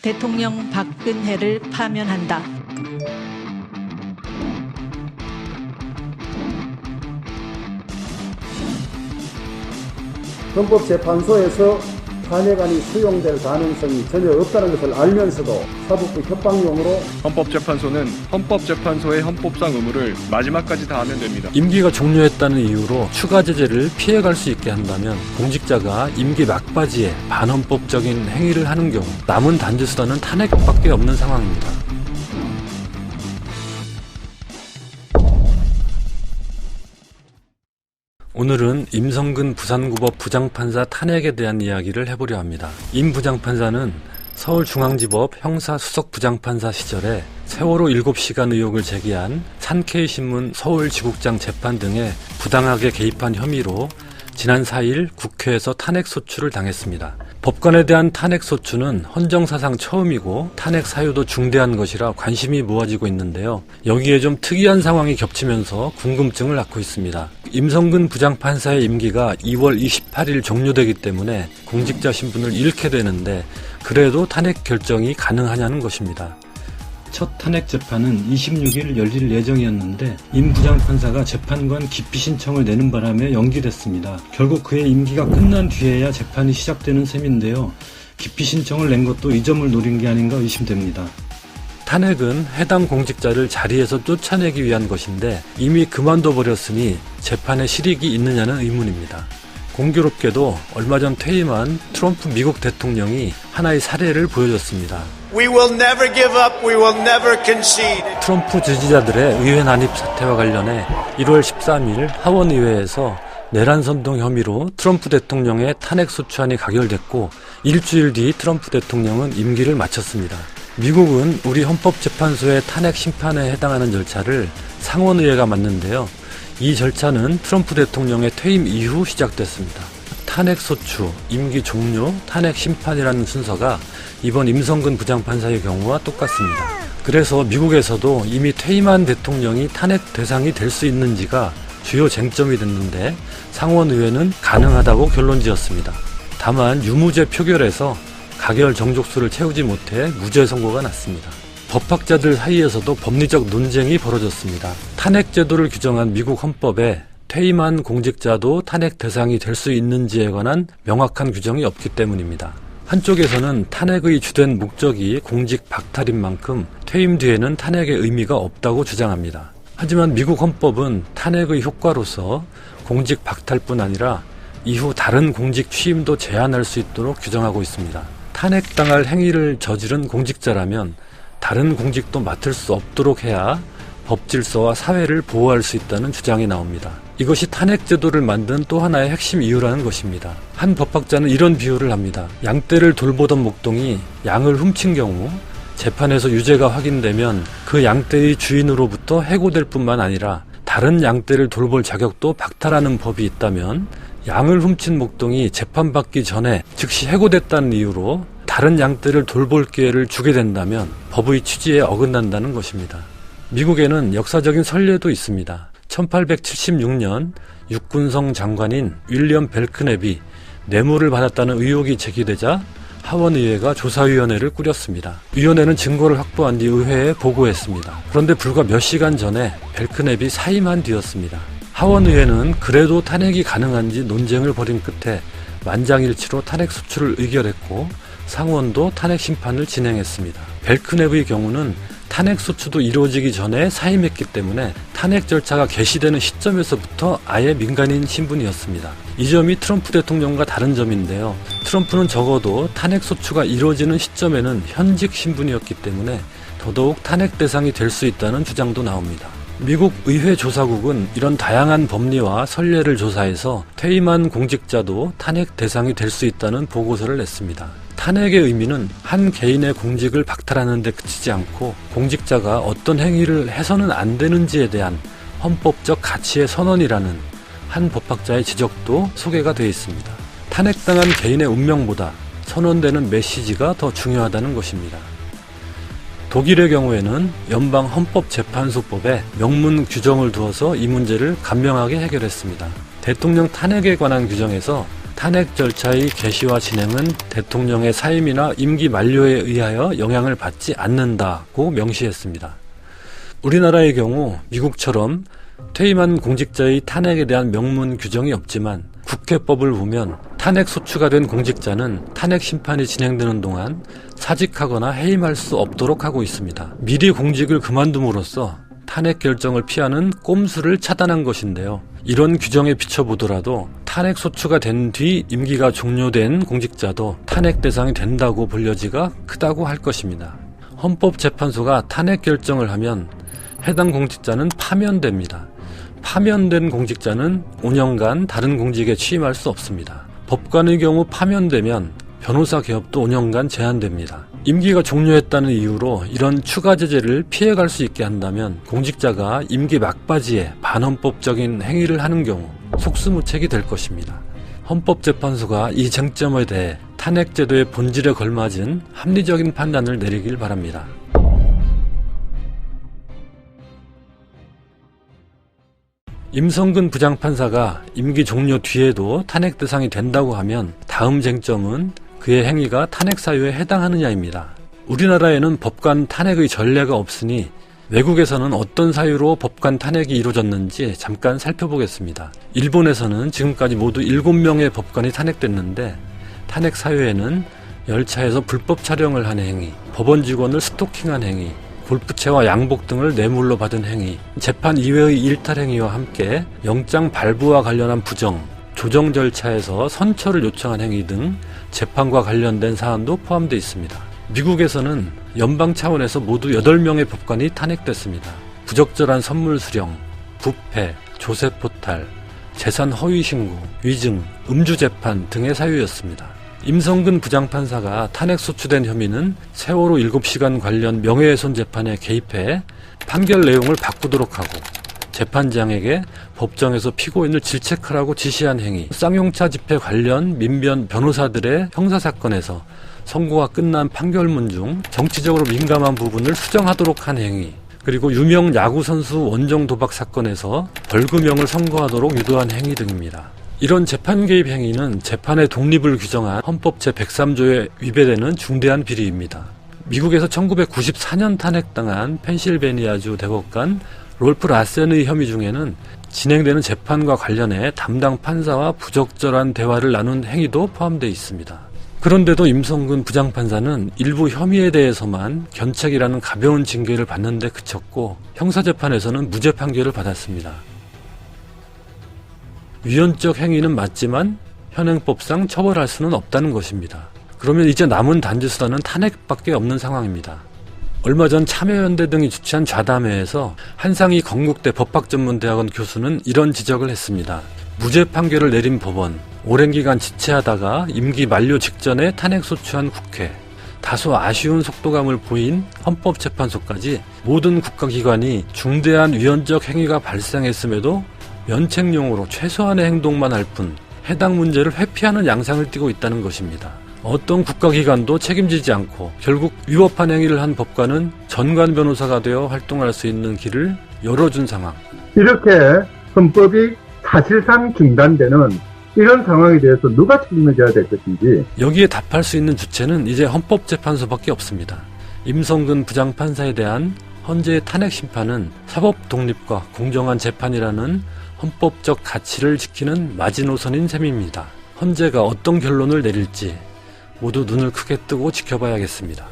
대통령 박근혜를 파면한다. 헌법재판소에서 탄핵안이 수용될 가능성이 전혀 없다는 것을 알면서도 사법부 협박용으로 헌법재판소는 헌법재판소의 헌법상 의무를 마지막까지 다하면 됩니다. 임기가 종료했다는 이유로 추가 제재를 피해갈 수 있게 한다면 공직자가 임기 막바지에 반헌법적인 행위를 하는 경우 남은 단죄수단은 탄핵밖에 없는 상황입니다. 오늘은 임성근 부산구법 부장판사 탄핵에 대한 이야기를 해보려 합니다. 임 부장판사는 서울중앙지법 형사수석부장판사 시절에 세월호 7시간 의혹을 제기한 산케이신문 서울지국장 재판 등에 부당하게 개입한 혐의로 지난 4일 국회에서 탄핵소추를 당했습니다. 법관에 대한 탄핵소추는 헌정사상 처음이고 탄핵 사유도 중대한 것이라 관심이 모아지고 있는데요. 여기에 좀 특이한 상황이 겹치면서 궁금증을 낳고 있습니다. 임성근 부장판사의 임기가 2월 28일 종료되기 때문에 공직자 신분을 잃게 되는데 그래도 탄핵 결정이 가능하냐는 것입니다. 첫 탄핵 재판은 26일 열릴 예정이었는데 임 부장판사가 재판관 기피 신청을 내는 바람에 연기됐습니다. 결국 그의 임기가 끝난 뒤에야 재판이 시작되는 셈인데요. 기피 신청을 낸 것도 이 점을 노린 게 아닌가 의심됩니다. 탄핵은 해당 공직자를 자리에서 쫓아내기 위한 것인데 이미 그만둬 버렸으니 재판에 실익이 있느냐는 의문입니다. 공교롭게도 얼마 전 퇴임한 트럼프 미국 대통령이 하나의 사례를 보여줬습니다. We will never give up. We will never concede. 트럼프 지지자들의 의회 난입 사태와 관련해 1월 13일 하원의회에서 내란선동 혐의로 트럼프 대통령의 탄핵소추안이 가결됐고 일주일 뒤 트럼프 대통령은 임기를 마쳤습니다. 미국은 우리 헌법재판소의 탄핵 심판에 해당하는 절차를 상원의회가 맡는데요. 이 절차는 트럼프 대통령의 퇴임 이후 시작됐습니다. 탄핵소추, 임기 종료, 탄핵 심판이라는 순서가 이번 임성근 부장판사의 경우와 똑같습니다. 그래서 미국에서도 이미 퇴임한 대통령이 탄핵 대상이 될 수 있는지가 주요 쟁점이 됐는데 상원의회는 가능하다고 결론지었습니다. 다만 유무죄 표결에서 가결 정족수를 채우지 못해 무죄 선고가 났습니다. 법학자들 사이에서도 법리적 논쟁이 벌어졌습니다. 탄핵 제도를 규정한 미국 헌법에 퇴임한 공직자도 탄핵 대상이 될 수 있는지에 관한 명확한 규정이 없기 때문입니다. 한쪽에서는 탄핵의 주된 목적이 공직 박탈인 만큼 퇴임 뒤에는 탄핵의 의미가 없다고 주장합니다. 하지만 미국 헌법은 탄핵의 효과로서 공직 박탈뿐 아니라 이후 다른 공직 취임도 제한할 수 있도록 규정하고 있습니다. 탄핵당할 행위를 저지른 공직자라면 다른 공직도 맡을 수 없도록 해야 법질서와 사회를 보호할 수 있다는 주장이 나옵니다. 이것이 탄핵 제도를 만든 또 하나의 핵심 이유라는 것입니다. 한 법학자는 이런 비유를 합니다. 양떼를 돌보던 목동이 양을 훔친 경우 재판에서 유죄가 확인되면 그 양떼의 주인으로부터 해고될 뿐만 아니라 다른 양떼를 돌볼 자격도 박탈하는 법이 있다면 양을 훔친 목동이 재판받기 전에 즉시 해고됐다는 이유로 다른 양떼를 돌볼 기회를 주게 된다면 법의 취지에 어긋난다는 것입니다. 미국에는 역사적인 선례도 있습니다. 1876년 육군성 장관인 윌리엄 벨크냅이 뇌물을 받았다는 의혹이 제기되자 하원의회가 조사위원회를 꾸렸습니다. 위원회는 증거를 확보한 뒤 의회에 보고했습니다. 그런데 불과 몇 시간 전에 벨크냅이 사임한 뒤였습니다. 하원의회는 그래도 탄핵이 가능한지 논쟁을 벌인 끝에 만장일치로 탄핵 소추를 의결했고 상원도 탄핵 심판을 진행했습니다. 벨크냅의 경우는 탄핵 소추도 이루어지기 전에 사임했기 때문에 탄핵 절차가 개시되는 시점에서부터 아예 민간인 신분이었습니다. 이 점이 트럼프 대통령과 다른 점인데요. 트럼프는 적어도 탄핵 소추가 이루어지는 시점에는 현직 신분이었기 때문에 더더욱 탄핵 대상이 될 수 있다는 주장도 나옵니다. 미국 의회 조사국은 이런 다양한 법리와 선례를 조사해서 퇴임한 공직자도 탄핵 대상이 될 수 있다는 보고서를 냈습니다. 탄핵의 의미는 한 개인의 공직을 박탈하는 데 그치지 않고 공직자가 어떤 행위를 해서는 안 되는지에 대한 헌법적 가치의 선언이라는 한 법학자의 지적도 소개가 되어 있습니다. 탄핵당한 개인의 운명보다 선언되는 메시지가 더 중요하다는 것입니다. 독일의 경우에는 연방헌법재판소법에 명문 규정을 두어서 이 문제를 간명하게 해결했습니다. 대통령 탄핵에 관한 규정에서 탄핵 절차의 개시와 진행은 대통령의 사임이나 임기 만료에 의하여 영향을 받지 않는다고 명시했습니다. 우리나라의 경우 미국처럼 퇴임한 공직자의 탄핵에 대한 명문 규정이 없지만 국회법을 보면 탄핵 소추가 된 공직자는 탄핵 심판이 진행되는 동안 사직하거나 해임할 수 없도록 하고 있습니다. 미리 공직을 그만둠으로써 탄핵 결정을 피하는 꼼수를 차단한 것인데요. 이런 규정에 비춰보더라도 탄핵 소추가 된 뒤 임기가 종료된 공직자도 탄핵 대상이 된다고 볼 여지가 크다고 할 것입니다. 헌법재판소가 탄핵 결정을 하면 해당 공직자는 파면됩니다. 파면된 공직자는 5년간 다른 공직에 취임할 수 없습니다. 법관의 경우 파면되면 변호사 개업도 5년간 제한됩니다. 임기가 종료했다는 이유로 이런 추가 제재를 피해갈 수 있게 한다면 공직자가 임기 막바지에 반헌법적인 행위를 하는 경우 속수무책이 될 것입니다. 헌법재판소가 이 쟁점에 대해 탄핵제도의 본질에 걸맞은 합리적인 판단을 내리길 바랍니다. 임성근 부장판사가 임기 종료 뒤에도 탄핵 대상이 된다고 하면 다음 쟁점은 그의 행위가 탄핵 사유에 해당하느냐입니다. 우리나라에는 법관 탄핵의 전례가 없으니 외국에서는 어떤 사유로 법관 탄핵이 이루어졌는지 잠깐 살펴보겠습니다. 일본에서는 지금까지 모두 7명의 법관이 탄핵됐는데 탄핵 사유에는 열차에서 불법 촬영을 한 행위, 법원 직원을 스토킹한 행위, 골프채와 양복 등을 뇌물로 받은 행위, 재판 이외의 일탈 행위와 함께 영장 발부와 관련한 부정, 조정 절차에서 선처를 요청한 행위 등 재판과 관련된 사안도 포함되어 있습니다. 미국에서는 연방 차원에서 모두 8명의 법관이 탄핵됐습니다. 부적절한 선물 수령, 부패, 조세 포탈, 재산 허위 신고, 위증, 음주 재판 등의 사유였습니다. 임성근 부장판사가 탄핵 소추된 혐의는 세월호 7시간 관련 명예훼손 재판에 개입해 판결 내용을 바꾸도록 하고 재판장에게 법정에서 피고인을 질책하라고 지시한 행위, 쌍용차 집회 관련 민변 변호사들의 형사사건에서 선고가 끝난 판결문 중 정치적으로 민감한 부분을 수정하도록 한 행위, 그리고 유명 야구선수 원정 도박 사건에서 벌금형을 선고하도록 유도한 행위 등입니다. 이런 재판 개입 행위는 재판의 독립을 규정한 헌법 제103조에 위배되는 중대한 비리입니다. 미국에서 1994년 탄핵당한 펜실베니아주 대법관 롤프 라센의 혐의 중에는 진행되는 재판과 관련해 담당 판사와 부적절한 대화를 나눈 행위도 포함되어 있습니다. 그런데도 임성근 부장판사는 일부 혐의에 대해서만 견책이라는 가벼운 징계를 받는 데 그쳤고 형사재판에서는 무죄 판결을 받았습니다. 위헌적 행위는 맞지만 현행법상 처벌할 수는 없다는 것입니다. 그러면 이제 남은 단지수단은 탄핵밖에 없는 상황입니다. 얼마 전 참여연대 등이 주최한 좌담회에서 한상희 건국대 법학전문대학원 교수는 이런 지적을 했습니다. 무죄 판결을 내린 법원, 오랜 기간 지체하다가 임기 만료 직전에 탄핵 소추한 국회, 다소 아쉬운 속도감을 보인 헌법재판소까지 모든 국가기관이 중대한 위헌적 행위가 발생했음에도 면책용으로 최소한의 행동만 할 뿐 해당 문제를 회피하는 양상을 띠고 있다는 것입니다. 어떤 국가기관도 책임지지 않고 결국 위법한 행위를 한 법관은 전관 변호사가 되어 활동할 수 있는 길을 열어준 상황. 이렇게 헌법이 사실상 중단되는 이런 상황에 대해서 누가 책임을 져야 될 것인지 여기에 답할 수 있는 주체는 이제 헌법재판소밖에 없습니다. 임성근 부장판사에 대한 헌재의 탄핵 심판은 사법 독립과 공정한 재판이라는 헌법적 가치를 지키는 마지노선인 셈입니다. 헌재가 어떤 결론을 내릴지 모두 눈을 크게 뜨고 지켜봐야겠습니다.